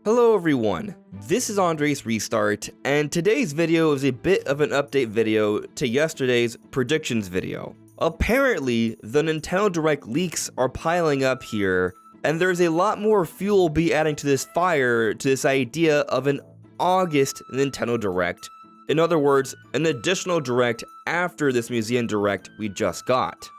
Hello everyone, this is AndresRestart, and today's video is a bit of an update video to yesterday's predictions video. Apparently, the Nintendo Direct leaks are piling up here, and there's a lot more fuel be adding to this fire to this idea of an August Nintendo Direct. In other words, an additional Direct after this Museum Direct we just got.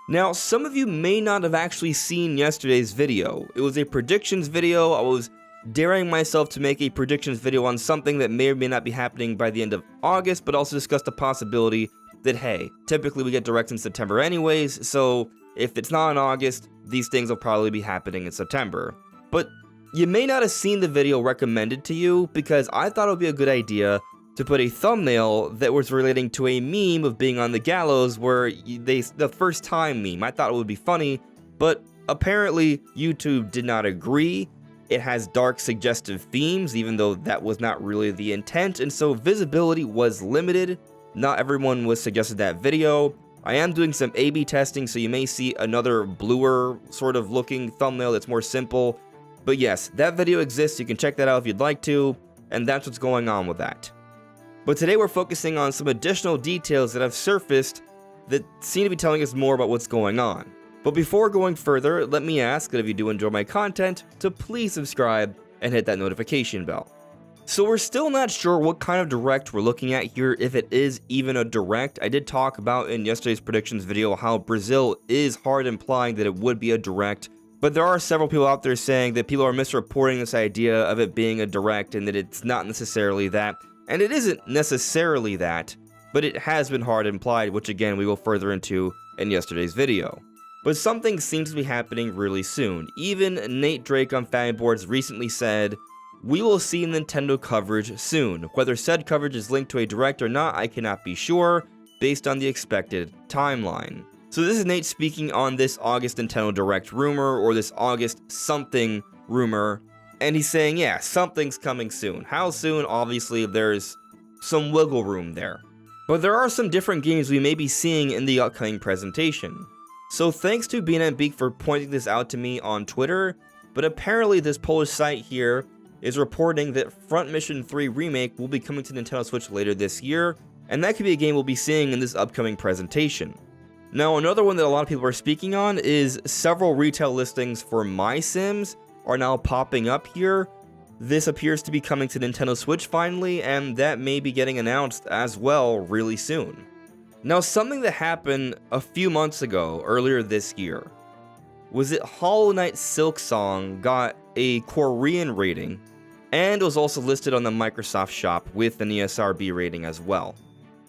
Now, some of you may not have actually seen yesterday's video. It was a predictions video. I was daring myself to make a predictions video on something that may or may not be happening by the end of August, but also discuss the possibility that, hey, typically we get directs in September anyways, so if it's not in August, these things will probably be happening in September. But you may not have seen the video recommended to you because I thought it would be a good idea to put a thumbnail that was relating to a meme of being on the gallows where the first time meme. I thought it would be funny, but apparently YouTube did not agree. It has dark, suggestive themes, even though that was not really the intent, and so visibility was limited. Not everyone was suggested that video. I am doing some A/B testing, so you may see another bluer sort of looking thumbnail that's more simple. But yes, that video exists. You can check that out if you'd like to, and that's what's going on with that. But today we're focusing on some additional details that have surfaced that seem to be telling us more about what's going on. But before going further, let me ask that if you do enjoy my content, to please subscribe and hit that notification bell. So we're still not sure what kind of Direct we're looking at here, if it is even a Direct. I did talk about in yesterday's predictions video how Brazil is hard implying that it would be a Direct, but there are several people out there saying that people are misreporting this idea of it being a Direct and that it's not necessarily that. And it isn't necessarily that, but it has been hard implied, which again we will further into in yesterday's video. But something seems to be happening really soon. Even Nate Drake on Family Boards recently said, "We will see Nintendo coverage soon. Whether said coverage is linked to a Direct or not, I cannot be sure, based on the expected timeline." So this is Nate speaking on this August Nintendo Direct rumor, or this August something rumor, and he's saying, yeah, something's coming soon. How soon? Obviously, there's some wiggle room there. But there are some different games we may be seeing in the upcoming presentation. So thanks to Bean and Beak for pointing this out to me on Twitter, but apparently this Polish site here is reporting that Front Mission 3 Remake will be coming to Nintendo Switch later this year, and that could be a game we'll be seeing in this upcoming presentation. Now, another one that a lot of people are speaking on is several retail listings for My Sims are now popping up here. This appears to be coming to Nintendo Switch finally, and that may be getting announced as well really soon. Now, something that happened a few months ago, earlier this year, was that Hollow Knight Silksong got a Korean rating, and was also listed on the Microsoft Shop with an ESRB rating as well.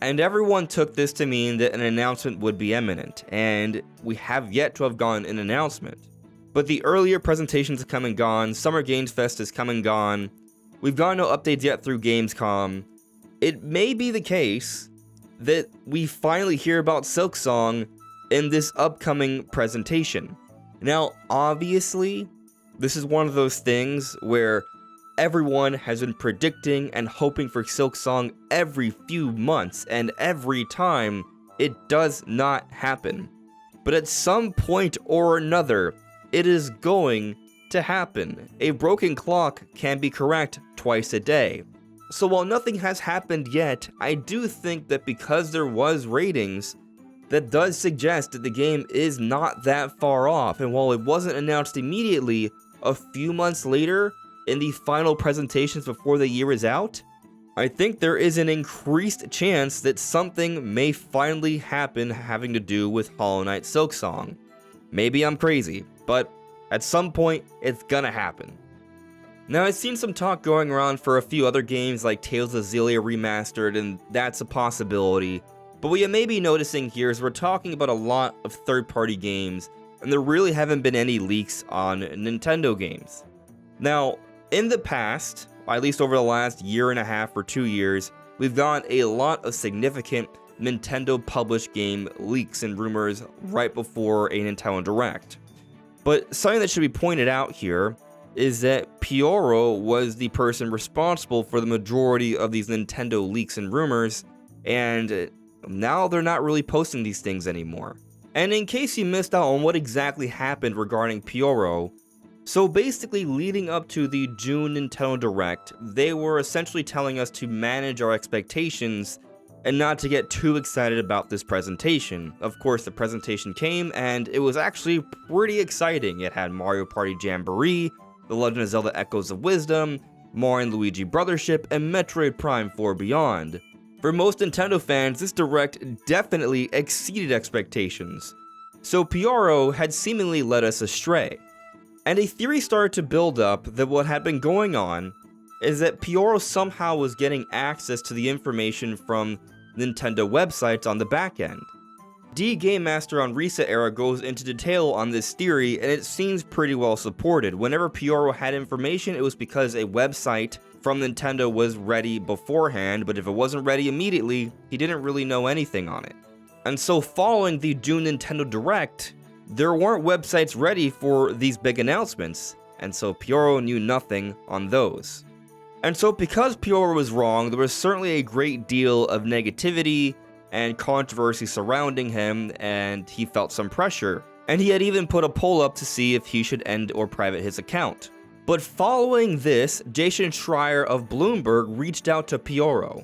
And everyone took this to mean that an announcement would be imminent, and we have yet to have gotten an announcement. But the earlier presentations have come and gone, Summer Games Fest has come and gone, we've gotten no updates yet through Gamescom. It may be the case that we finally hear about Silksong in this upcoming presentation. Now, obviously, this is one of those things where everyone has been predicting and hoping for Silksong every few months, and every time it does not happen. But at some point or another, it is going to happen. A broken clock can be correct twice a day. So while nothing has happened yet, I do think that because there was ratings, that does suggest that the game is not that far off, and while it wasn't announced immediately, a few months later, in the final presentations before the year is out, I think there is an increased chance that something may finally happen having to do with Hollow Knight Silksong. Maybe I'm crazy, but at some point, it's gonna happen. Now, I've seen some talk going around for a few other games like Tales of Xillia Remastered, and that's a possibility. But what you may be noticing here is we're talking about a lot of third-party games, and there really haven't been any leaks on Nintendo games. Now, in the past, at least over the last year and a half or 2 years, we've gotten a lot of significant Nintendo-published game leaks and rumors right before a Nintendo Direct. But something that should be pointed out here is that Pororo was the person responsible for the majority of these Nintendo leaks and rumors, and now they're not really posting these things anymore. And in case you missed out on what exactly happened regarding Pororo, so basically leading up to the June Nintendo Direct, they were essentially telling us to manage our expectations and not to get too excited about this presentation. Of course, the presentation came and it was actually pretty exciting. It had Mario Party Jamboree, The Legend of Zelda Echoes of Wisdom, Mario and Luigi Brothership, and Metroid Prime 4 Beyond. For most Nintendo fans, this Direct definitely exceeded expectations. So Pororo had seemingly led us astray. And a theory started to build up that what had been going on is that Pororo somehow was getting access to the information from Nintendo websites on the back end. Game Master on Reset Era goes into detail on this theory, and it seems pretty well supported. Whenever Pororo had information, it was because a website from Nintendo was ready beforehand, but if it wasn't ready immediately, he didn't really know anything on it. And so following the June Nintendo Direct, there weren't websites ready for these big announcements, and so Pororo knew nothing on those. And so because Pororo was wrong, there was certainly a great deal of negativity and controversy surrounding him, and he felt some pressure. And he had even put a poll up to see if he should end or private his account. But following this, Jason Schreier of Bloomberg reached out to Pororo.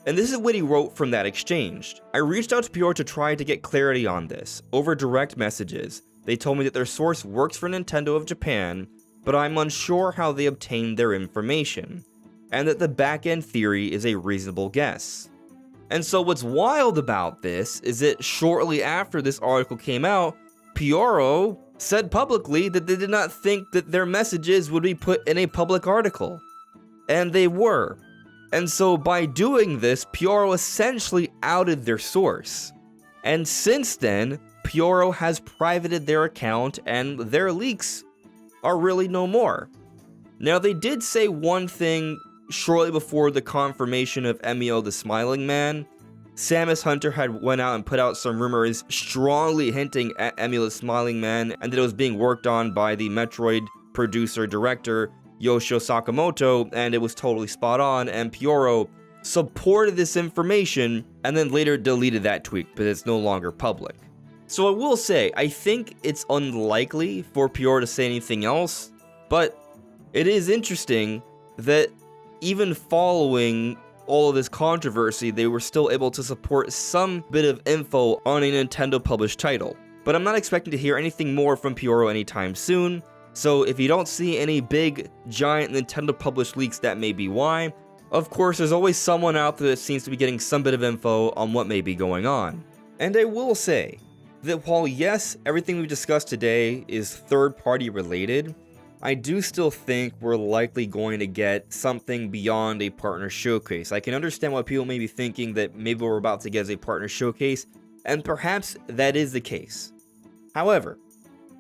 And this is what he wrote from that exchange. I reached out to Pororo to try to get clarity on this. Over direct messages, they told me that their source works for Nintendo of Japan, but I'm unsure how they obtained their information, and that the back-end theory is a reasonable guess. And so what's wild about this is that shortly after this article came out, Pororo said publicly that they did not think that their messages would be put in a public article. And they were. And so by doing this, Pororo essentially outed their source. And since then, Pororo has privated their account and their leaks are really no more. Now they did say one thing shortly before the confirmation of Emio the Smiling Man. Samus Hunter had went out and put out some rumors strongly hinting at Emio the Smiling Man and that it was being worked on by the Metroid producer-director Yoshio Sakamoto, and it was totally spot on, and Pororo supported this information and then later deleted that tweet, but it's no longer public. So I will say, I think it's unlikely for Pororo to say anything else, but it is interesting that even following all of this controversy, they were still able to support some bit of info on a Nintendo published title. But I'm not expecting to hear anything more from Pororo anytime soon, so if you don't see any big, giant Nintendo published leaks, that may be why. Of course, there's always someone out there that seems to be getting some bit of info on what may be going on. And I will say that while yes, everything we've discussed today is third-party related, I do still think we're likely going to get something beyond a partner showcase. I can understand why people may be thinking that maybe we're about to get a partner showcase, and perhaps that is the case. However,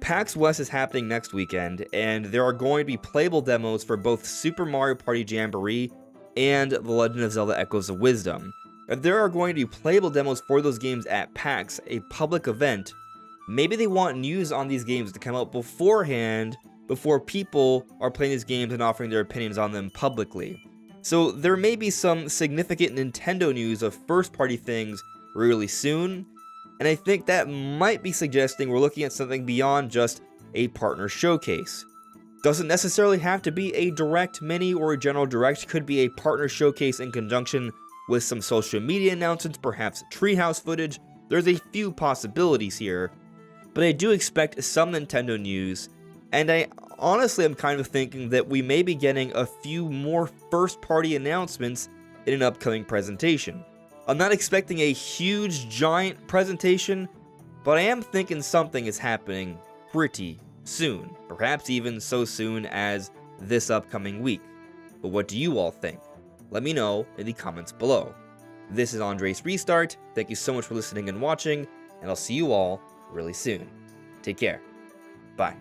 Pax West is happening next weekend, and there are going to be playable demos for both Super Mario Party Jamboree and The Legend of Zelda Echoes of Wisdom. If there are going to be playable demos for those games at PAX, a public event, maybe they want news on these games to come out beforehand, before people are playing these games and offering their opinions on them publicly. So there may be some significant Nintendo news of first-party things really soon, and I think that might be suggesting we're looking at something beyond just a partner showcase. Doesn't necessarily have to be a direct mini or a general direct, could be a partner showcase in conjunction with some social media announcements, perhaps treehouse footage. There's a few possibilities here, but I do expect some Nintendo news, and I honestly am kind of thinking that we may be getting a few more first-party announcements in an upcoming presentation. I'm not expecting a huge, giant presentation, but I am thinking something is happening pretty soon. Perhaps even so soon as this upcoming week. But what do you all think? Let me know in the comments below. This is AndresRestart. Thank you so much for listening and watching, and I'll see you all really soon. Take care. Bye.